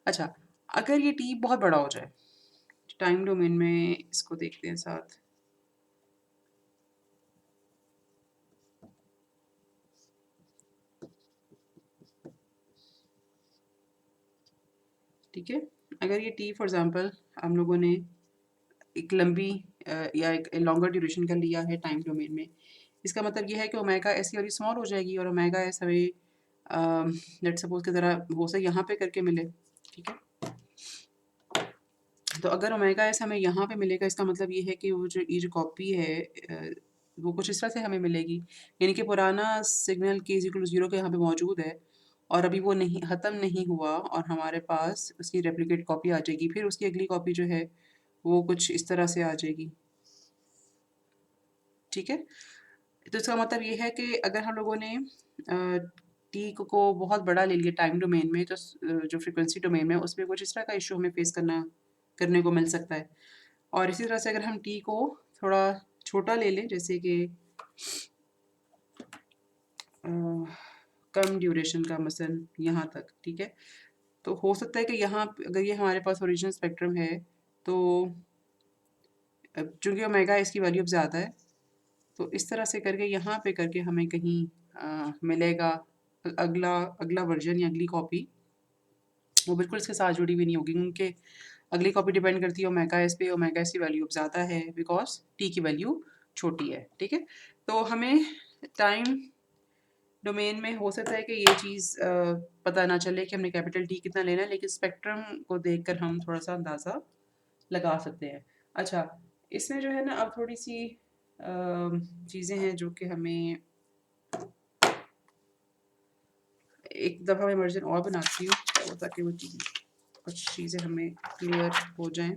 अच्छा, अगर ये t बहुत बड़ा हो जाए, टाइम डोमेन में इसको देखते हैं साथ। ठीक है, अगर ये t फॉर एग्जांपल हम लोगों ने एक लंबी या एक लॉन्गर ड्यूरेशन का लिया है टाइम डोमेन में, इसका मतलब ये है कि ओमेगा एस वाली स्मॉल हो जाएगी और ओमेगा एस हमें लेट्स सपोज की ज़रा हो सके यहाँ पे करके मिले। ठीक है, तो अगर ओमेगा एस हमें यहाँ पे मिलेगा, इसका मतलब ये है कि वो जो ये जो कॉपी है वो कुछ इस तरह से हमें मिलेगी, यानी कि पुराना सिग्नल k = 0 के यहाँ पे मौजूद है और अभी वो नहीं ख़त्म नहीं हुआ और हमारे पास उसकी रेप्लिकेट कॉपी आ जाएगी, फिर उसकी अगली कॉपी जो है वो कुछ इस तरह से आ जाएगी। ठीक है, तो इसका मतलब ये है कि अगर हम लोगों ने टी को बहुत बड़ा ले लिया टाइम डोमेन में, तो जो फ्रीक्वेंसी डोमेन में उसमें कुछ इस तरह का इशू हमें फेस करने को मिल सकता है। और इसी तरह से अगर हम टी को थोड़ा छोटा ले लें, जैसे कि कम ड्यूरेशन का मसलन यहाँ तक, ठीक है, तो हो सकता है कि यहाँ अगर ये हमारे पास ओरिजिनल स्पेक्ट्रम है तो चूँकि ओमेगा इसकी वैल्यू अब ज़्यादा है, तो इस तरह से करके यहाँ पे करके हमें कहीं मिलेगा अगला अगला वर्जन या अगली कॉपी, वो बिल्कुल इसके साथ जुड़ी हुई नहीं होगी, क्योंकि अगली कॉपी डिपेंड करती है ओमेगा एस पे। ओमेगा एस की वैल्यू अब ज़्यादा है बिकॉज टी की वैल्यू छोटी है। ठीक है, तो हमें टाइम डोमेन में हो सकता है कि ये चीज़ पता ना चले कि हमने कैपिटल टी कितना लेना है, लेकिन स्पेक्ट्रम को देखकर हम थोड़ा सा अंदाज़ा लगा सकते हैं। अच्छा, इसमें जो है ना अब थोड़ी सी चीज़ें हैं जो कि हमें एक दफ़ा मैं वर्जन और बनाती हूँ ताकि वो कुछ चीज़ें हमें क्लियर हो जाएं।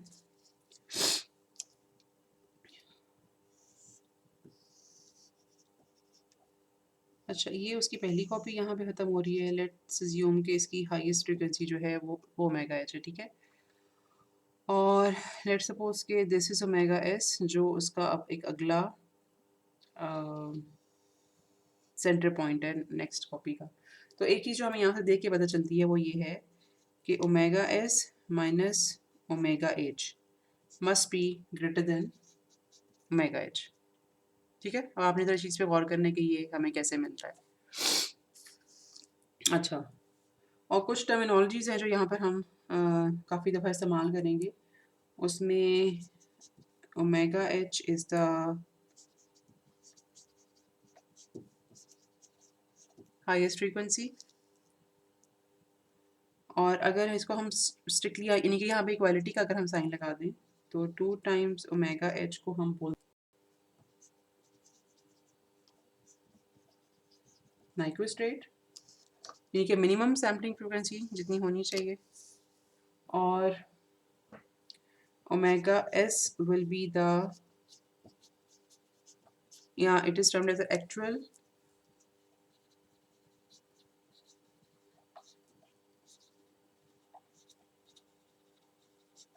अच्छा, ये उसकी पहली कॉपी यहाँ पे ख़त्म हो रही है। लेट्स अज्यूम कि इसकी हाईएस्ट फ्रीक्वेंसी जो है वो ओमेगा एच है। ठीक है, और लेट्स सपोज कि दिस इज़ ओमेगा एस जो उसका अब एक अगला सेंटर पॉइंट है नेक्स्ट कॉपी का। तो एक चीज़ जो हमें यहाँ से देख के पता चलती है वो ये है कि omega S minus omega H must be greater than omega H. ठीक है, अब आपने इस चीज़ पे गौर करने के ये हमें कैसे मिल रहा है। अच्छा, और कुछ टर्मिनोलॉजीज़ हैं जो यहाँ पर हम काफ़ी दफ़ा इस्तेमाल करेंगे। उसमें omega H is the highest frequency, और अगर इसको हम स्ट्रिक्टली यानी कि यहाँ पे इक्वालिटी का अगर हम साइन लगा दें तो 2 टाइम्स ओमेगा एच को हम बोल नाइक्विस्ट रेट, यानी कि मिनिमम सैम्पलिंग फ्रीक्वेंसी जितनी होनी चाहिए, और omega s will be the या it is termed as the actual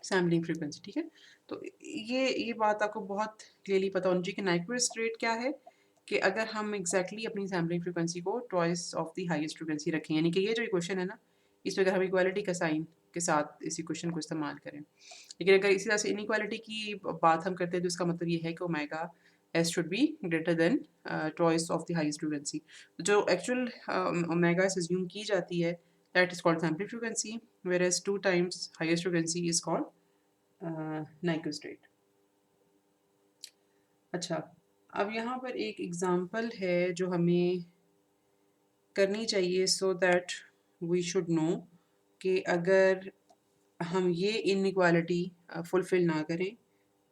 sampling frequency. ठीक है, तो ये बात आपको बहुत क्लियरली पता होनी चाहिए कि नाइक्विस्ट रेट क्या है, कि अगर हम एग्जैक्टली अपनी सैम्पलिंग फ्रीक्वेंसी को twice of the highest frequency रखें, यानी कि ये जो इक्वेशन है ना, इसमें अगर हम इक्वालिटी का साइन के साथ इसी क्वेश्चन को इस्तेमाल करें। लेकिन अगर इसी तरह से इनइक्वालिटी की बात हम करते हैं तो इसका मतलब ये है कि omega S should be greater than twice of the highest frequency. जो एक्चुअल ओमेगा एस अज्यूम की जाती है that is called sampling frequency, whereas 2 times highest frequency is called nyquist. अच्छा, अब यहाँ पर एक एग्जांपल है जो हमें करनी चाहिए so that we should know कि अगर हम ये इनइक्वालिटी फुलफिल ना करें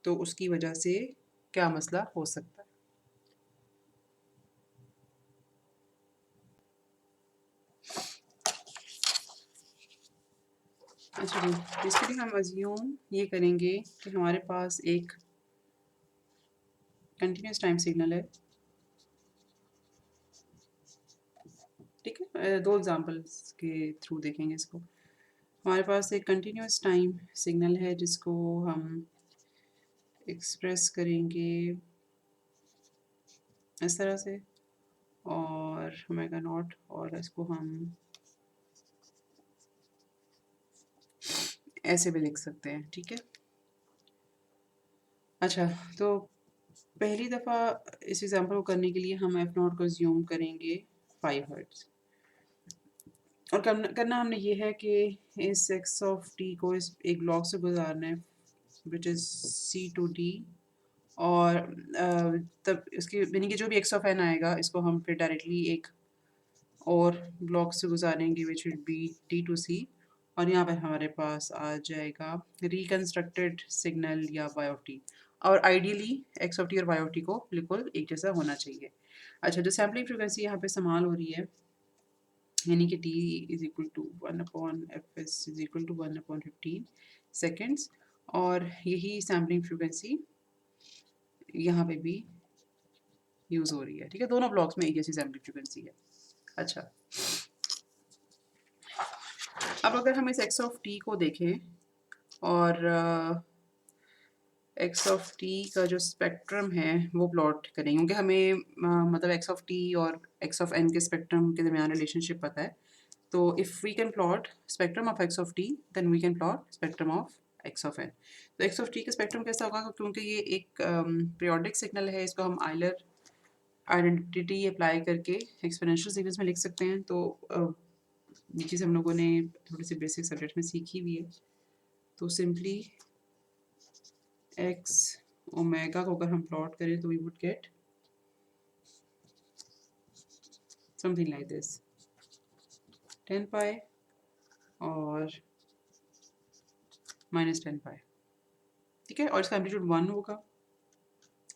तो उसकी वजह से क्या मसला हो सकता है। अच्छा जी, इसके लिए हम अज्यूम ये करेंगे कि हमारे पास एक कंटिन्यूस टाइम सिग्नल है, ठीक है। दो एग्जांपल्स के थ्रू देखेंगे इसको। हमारे पास एक कंटिन्यूस टाइम सिग्नल है जिसको हम एक्सप्रेस करेंगे इस तरह से, और ओमेगा नॉट, और इसको हम ऐसे भी लिख सकते हैं, ठीक है। अच्छा, तो पहली दफ़ा इस एग्जांपल को करने के लिए हम एफ नॉट को ज़ूम करेंगे 5 हर्ट्ज़, और करना हमने ये है कि इस एक्स ऑफ टी को इस एक ब्लॉक से गुजारना है which is C to D, और तब इसकी यानी कि जो भी एक्स ऑफ एन आएगा इसको हम फिर डायरेक्टली एक और ब्लॉक से गुजारेंगे which will be D to C, और यहाँ पर हमारे पास आ जाएगा रिकन्स्ट्रक्टेड सिग्नल या वाई ऑफ टी, और आइडियली एक्स ऑफ टी और वाई ऑफ टी को बिल्कुल एक जैसा होना चाहिए। अच्छा, जो सैम्पलिंग फ्रिक्वेंसी यहाँ पे इस्तेमाल हो रही है यानी कि t is equal to 1/fs is equal to 1/15 seconds, और यही सैम्पलिंग फ्रिक्वेंसी यहाँ पे भी यूज़ हो रही है, ठीक है। दोनों ब्लॉक्स में एक जैसी सैम्पलिंग फ्रिक्वेंसी है। अच्छा, अब अगर हम इस एक्स ऑफ टी को देखें और एक्स ऑफ टी का जो स्पेक्ट्रम है वो प्लॉट करेंगे, क्योंकि हमें मतलब एक्स ऑफ टी और एक्स ऑफ एन के स्पेक्ट्रम के दरमियान रिलेशनशिप पता है। तो if we can plot spectrum of X of T then we can plot spectrum of X of N. तो एक्स ऑफ टी का स्पेक्ट्रम कैसा होगा, क्योंकि ये एक पीरियोडिक सिग्नल है, इसको हम आइलर आइडेंटिटी अप्लाई करके एक्सपोनेंशियल सीरीज में लिख सकते हैं। तो ये चीज़ हम लोगों ने थोड़ी सी बेसिक सब्जेक्ट में सीखी हुई है। तो सिंपली एक्स ओमेगा को अगर हम प्लॉट करें तो we would get something like this 10 pi और -10 पाई, ठीक है। और इसका एम्पलीट्यूड 1 होगा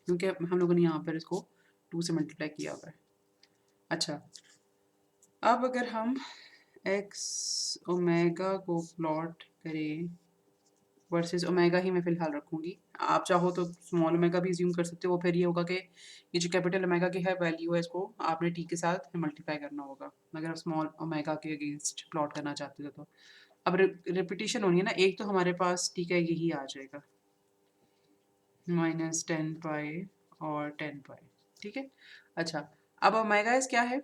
क्योंकि हम लोगों ने यहाँ पर इसको 2 से मल्टीप्लाई किया हुआ है। अच्छा, अब अगर हम एक्स ओमेगा को प्लॉट करें वर्सेस ओमेगा ही मैं फ़िलहाल रखूँगी, आप चाहो तो स्मॉल ओमेगा भी ज़्यूम कर सकते हो। फिर ये होगा कि ये जो कैपिटल ओमेगा की है वैल्यू है, इसको आपने टी के साथ मल्टीप्लाई करना होगा अगर आप स्मॉल ओमेगा के अगेंस्ट प्लॉट करना चाहते हो तो। अब रिपीटिशन होनी है ना, एक तो हमारे पास टी का यही आ जाएगा -10 पाई और 10 पाई, ठीक है। अच्छा, अब ओमेगा एस क्या है?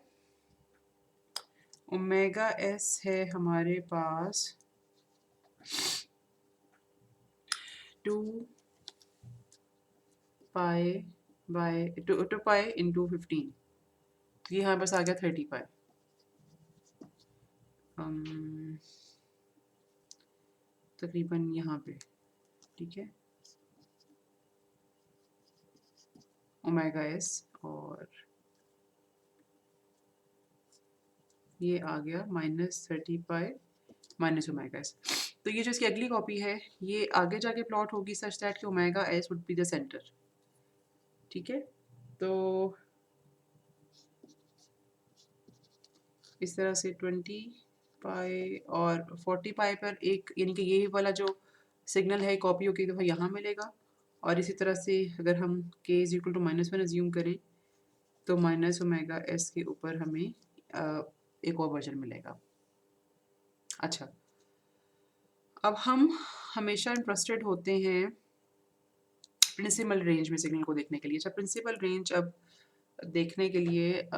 ओमेगा एस है हमारे पास 2 पाई बाय 2 पाई इंटू 15, तो ये हमारे पास आ गया 30 पाई। तकरीबन यहाँ पे, ठीक है, ओमेगा एस, और ये आ गया -30 पाई माइनस ओमेगा एस। तो ये जो इसकी अगली कॉपी है ये आगे जाके प्लॉट होगी सच दैट कि omega S would be the centre, ठीक है। तो इस तरह से 20 पाई और 40 पाई पर एक यानी कि यही वाला जो सिग्नल है कॉपी होकर दफ़ा यहाँ मिलेगा, और इसी तरह से अगर हम k is equal to -1 assume करें तो माइनस ओमेगा एस के ऊपर हमें एक और वर्जन मिलेगा। अच्छा, अब हम हमेशा इंटरेस्टेड होते हैं प्रिंसिपल रेंज में सिग्नल को देखने के लिए। अच्छा, प्रिंसिपल रेंज अब देखने के लिए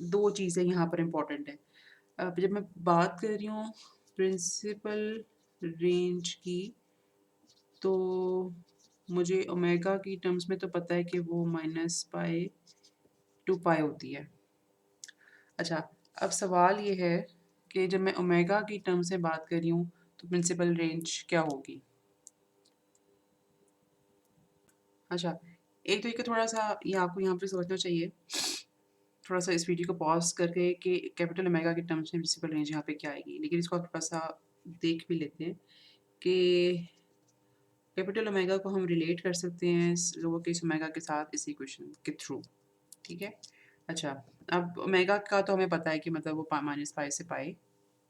दो चीज़ें यहाँ पर इम्पॉर्टेंट है। अब जब मैं बात कर रही हूँ प्रिंसिपल रेंज की, तो मुझे ओमेगा की टर्म्स में तो पता है कि वो -π to π होती है। अच्छा, अब सवाल ये है कि जब मैं ओमेगा की टर्म्स में बात कर रही हूँ तो प्रिंसिपल रेंज क्या होगी। अच्छा, एक तो ये थोड़ा सा ये आपको यहाँ पे सोचना चाहिए, थोड़ा सा इस वीडियो को पॉज करके कि कैपिटल ओमेगा के टर्म्स में प्रिंसिपल रेंज यहाँ पे क्या आएगी, लेकिन इसको आप थोड़ा सा देख भी लेते हैं कि कैपिटल ओमेगा को हम रिलेट कर सकते हैं लोअर केस ओमेगा के साथ इस इक्वेशन के थ्रू। ठीक है। अच्छा, अब ओमेगा का तो हमें पता है कि मतलब वो -π से π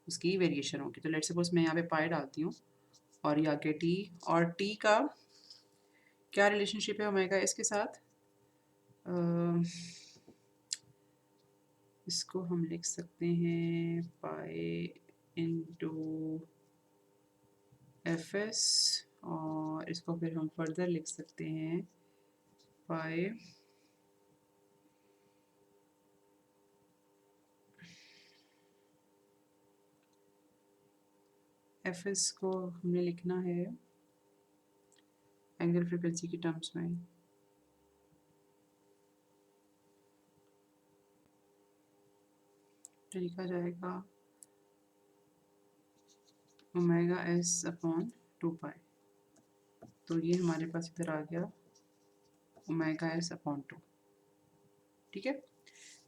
उसकी वेरिएशन होगी। तो लेट्स सपोज मैं यहाँ पे पाई डालती हूँ और ये आगे टी, और टी का क्या रिलेशनशिप है ओमेगा इसके साथ। इसको हम लिख सकते हैं पाई इंटू एफ एस, और इसको फिर हम फर्दर लिख सकते हैं पाई एफ एस को हमने लिखना है एंगल फ्रीक्वेंसी की टर्म्स में। तो लिखा जाएगा ओमेगा एस अपॉन 2π। तो ये हमारे पास इधर आ गया ओमेगा एस अपॉन 2। ठीक है।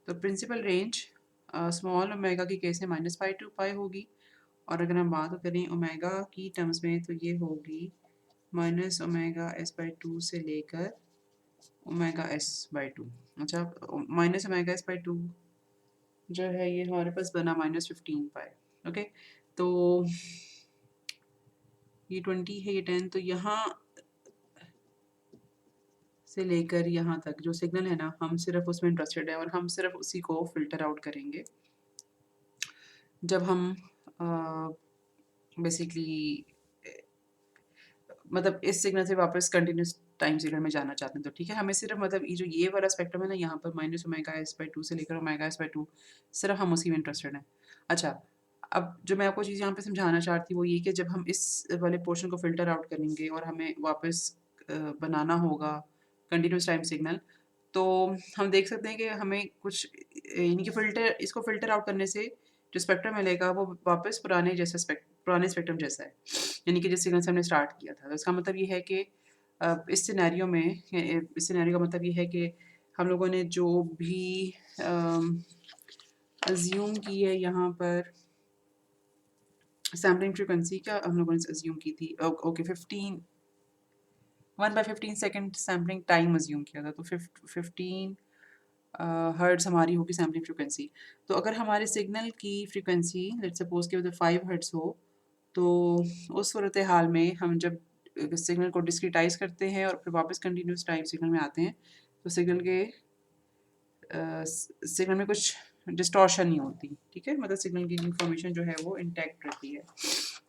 तो प्रिंसिपल रेंज स्मॉल ओमेगा की केस में -π to π होगी, और अगर हम बात करें ओमेगा की टर्म्स में तो ये होगी -ωs/2 से लेकर ωs/2। अच्छा, -ωs/2 जो है ये हमारे पास बना -15π। ओके, तो ये 20 है, ये 10, तो यहाँ से लेकर यहाँ तक जो सिग्नल है ना, हम सिर्फ उसमें इंटरेस्टेड है और हम सिर्फ उसी को फिल्टर आउट करेंगे जब हम बेसिकली मतलब इस सिग्नल से वापस कंटिन्यूस टाइम सिग्नल में जाना चाहते हैं। तो ठीक है, हमें सिर्फ मतलब ये जो ये वाला स्पेक्ट्रम है ना, यहाँ पर -ωs/2 से लेकर ωs/2 सिर्फ हम उसी में इंटरेस्टेड हैं। अच्छा, अब जो मैं आपको चीज़ यहाँ पे समझाना चाहती हूँ वो ये कि जब हम इस वाले पोर्शन को फ़िल्टर आउट करेंगे और हमें वापस बनाना होगा कंटिन्यूस टाइम सिग्नल, तो हम देख सकते हैं कि हमें कुछ यानी कि इसको फ़िल्टर आउट करने से जो स्पेक्ट्रम मिलेगा वो वापस पुराने स्पेक्ट्रम जैसा है, यानी कि जिस सिग्नल से हमने स्टार्ट किया था। तो इसका मतलब ये है कि इस सिनेरियो में इस सिनेरियो का मतलब ये है कि हम लोगों ने जो भी अज्यूम की है यहाँ पर सैम्पलिंग फ्रीक्वेंसी, क्या हम लोगों ने अज्यूम की थी, okay 1/15 second sampling time assume किया था, तो 15 हर्ट्ज हमारी होगी सैम्पलिंग फ्रीक्वेंसी। तो अगर हमारे सिग्नल की फ्रीक्वेंसी लेट्स सपोज के 5 हर्ट्ज हो, तो उस सूरत हाल में हम जब सिग्नल को डिस्क्रिटाइज करते हैं और फिर वापस कंटिन्यूस टाइम सिग्नल में आते हैं, तो सिग्नल में कुछ डिस्टॉर्शन नहीं होती। ठीक है, मतलब सिग्नल की इंफॉर्मेशन जो है वो इंटैक्ट रहती है।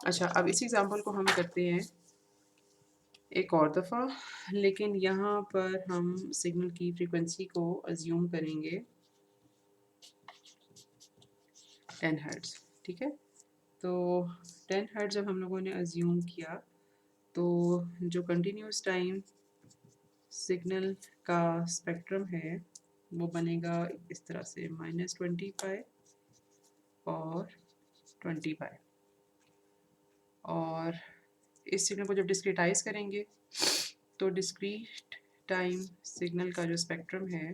अच्छा, अब इस एग्जांपल को हम करते हैं एक और दफ़ा, लेकिन यहाँ पर हम सिग्नल की फ्रीक्वेंसी को अज्यूम करेंगे 10 हर्ट्ज। ठीक है, तो 10 हर्ट्ज जब हम लोगों ने अज्यूम किया, तो जो कंटिन्यूस टाइम सिग्नल का स्पेक्ट्रम है वो बनेगा इस तरह से -20π और 20π। और इस सिग्नल को जब डिस्क्रिटाइज करेंगे तो डिस्क्रीट टाइम सिग्नल का जो स्पेक्ट्रम है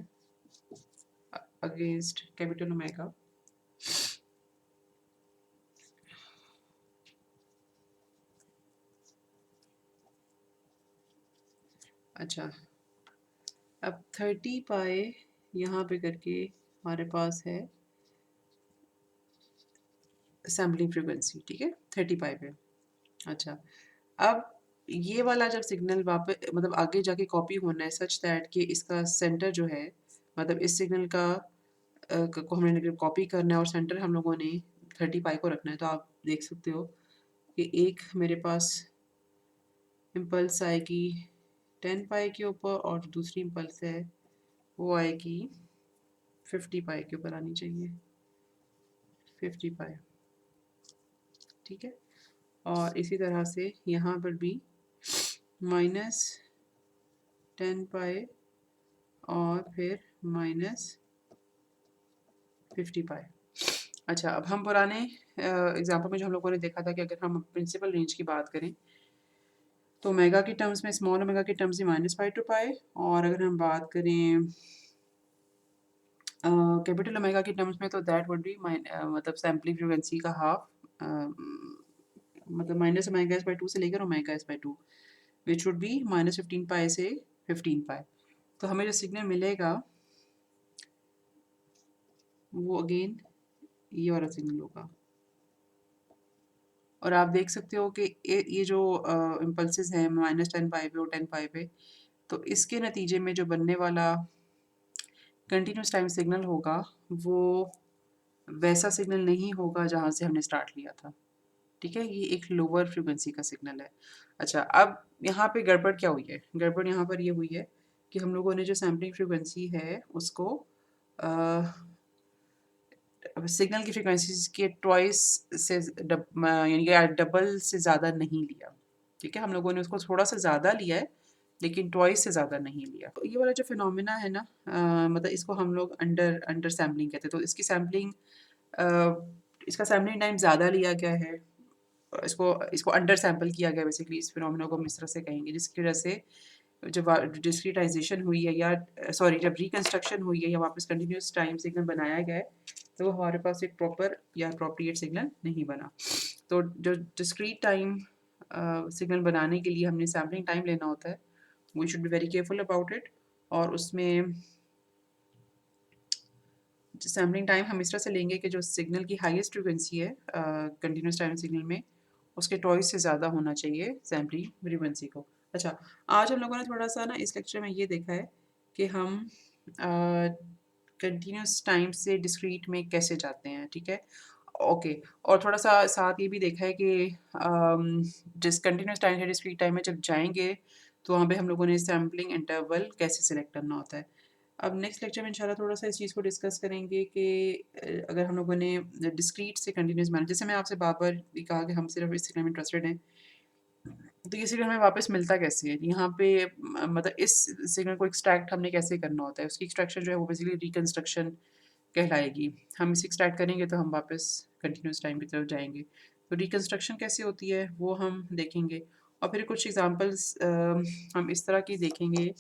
अगेंस्ट कैपिटल ओमेगा, अच्छा अब 30π यहाँ पे करके हमारे पास है सैम्पलिंग फ्रीक्वेंसी। ठीक है, 30π पे। अच्छा, अब ये वाला जब सिग्नल वापस मतलब आगे जाके कॉपी होना है सच दैट कि इसका सेंटर जो है, मतलब इस सिग्नल का को हमने कॉपी करना है और सेंटर हम लोगों ने 30π को रखना है, तो आप देख सकते हो कि एक मेरे पास इम्पल्स आएगी 10π के ऊपर और दूसरी इम्पल्स है वो आएगी 50π के ऊपर आनी चाहिए, 50 पाई, ठीक है। और इसी तरह से यहाँ पर भी -10 पाई और फिर -50 पाई। अच्छा, अब हम पुराने एग्जाम्पल में जो हम लोगों ने देखा था कि अगर हम प्रिंसिपल रेंज की बात करें तो ओमेगा की टर्म्स में स्मॉल ओमेगा की टर्म्स में -पाई टू पाई, और अगर हम बात करें कैपिटल ओमेगा की टर्म्स में तो दैट वुड बी मतलब सैम्पलिंग फ्रीक्वेंसी का हाफ, मतलब -ओमेगा/2 से लेकर ओमेगा/2 विच वुड बी -15 पाई से 15 पाई। तो हमें जो सिग्नल मिलेगा वो अगेन ये वाला सिग्नल होगा। और आप देख सकते हो कि ये जो इम्पल्सेस हैं -10 पाई पे और 10 पाई पे, तो इसके नतीजे में जो बनने वाला कंटिन्यूस टाइम सिग्नल होगा वो वैसा सिग्नल नहीं होगा जहाँ से हमने स्टार्ट लिया था, ठीक है। ये एक लोअर फ्रीक्वेंसी का सिग्नल है। अच्छा, अब यहाँ पे गड़बड़ क्या हुई है? गड़बड़ यहाँ पर ये हुई है कि हम लोगों ने जो सैम्पलिंग फ्रीक्वेंसी है उसको सिग्नल की फ्रीक्वेंसीज के ट्वाइस से यानी कि डबल से ज़्यादा नहीं लिया, ठीक है। हम लोगों ने उसको थोड़ा सा ज़्यादा लिया है लेकिन ट्वाइस से ज़्यादा नहीं लिया। तो ये वाला जो फिनोमिना है ना, मतलब इसको हम लोग अंडर सैम्पलिंग कहते हैं। तो इसकी सैम्पलिंग, इसका सैम्पलिंग टाइम ज़्यादा लिया गया है, इसको इसको अंडर सैम्पल किया गया बेसिकली। इस फिनोमिना को हम इस तरह से कहेंगे जिसकी वजह से जब डिस्क्रीटाइजेशन हुई है या सॉरी जब रिकंस्ट्रक्शन हुई है या वापस कंटिन्यूस टाइम सिग्नल बनाया गया है तो हमारे पास एक प्रॉपर या अप्रोप्रिएट सिग्नल नहीं बना। तो जो डिस्क्रीट टाइम सिग्नल बनाने के लिए हमने सैम्पलिंग टाइम लेना होता है, we should be very careful about it. और उसमें सैम्पलिंग टाइम हम इस तरह से लेंगे कि जो सिग्नल की हाईएस्ट फ्रीक्वेंसी है कंटिन्यूस टाइम सिग्नल में उसके ट्वाइस से ज़्यादा होना चाहिए सैम्पलिंग फ्रीक्वेंसी को। अच्छा, आज हम लोगों ने थोड़ा सा ना इस लेक्चर में ये देखा है कि हम कंटिन्यूस टाइम से डिस्क्रीट में कैसे जाते हैं, ठीक है। ओके, और थोड़ा सा साथ ये भी देखा है कि जिस कंटिन्यूस टाइम से डिस्क्रीट टाइम में जब जाएंगे तो वहाँ पे हम लोगों ने सैम्पलिंग इंटरवल कैसे सिलेक्ट करना होता है। अब नेक्स्ट लेक्चर में इंशाल्लाह थोड़ा सा इस चीज़ को डिस्कस करेंगे कि अगर हम लोगों ने डिस्क्रीट से कंटिन्यूस मैनर, जैसे मैं आपसे बार-बार ये कहा कि हम सिर्फ इस सिग्नल में इंटरेस्टेड हैं, तो ये सिग्नल हमें वापस मिलता कैसे है? यहाँ पे मतलब इस सिग्नल को एक्सट्रैक्ट हमने कैसे करना होता है? उसकी एक्सट्रैक्शन जो है वो बेसिकली रिकंस्ट्रक्शन कहलाएगी। हम इसे एक्सट्रैक्ट करेंगे तो हम वापस कंटिन्यूस टाइम की तरफ जाएँगे। तो रिकंस्ट्रक्शन कैसे होती है वो हम देखेंगे, और फिर कुछ एग्ज़ाम्पल्स हम इस तरह की देखेंगे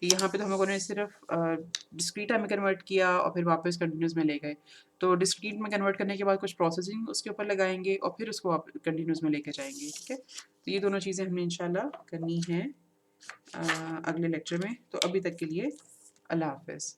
कि यहाँ पे तो हम लोगों ने सिर्फ डिस्क्रीट टाइम में कन्वर्ट किया और फिर वापस कंटिन्यूस में ले गए। तो डिस्क्रीट में कन्वर्ट करने के बाद कुछ प्रोसेसिंग उसके ऊपर लगाएँगे और फिर उसको आप कंटिन्यूस में लेके जाएँगे, ठीक है। तो ये दोनों चीज़ें हमने इंशाल्लाह करनी हैं अगले लेक्चर में। तो अभी तक के लिए अल्लाह हाफ़िज़।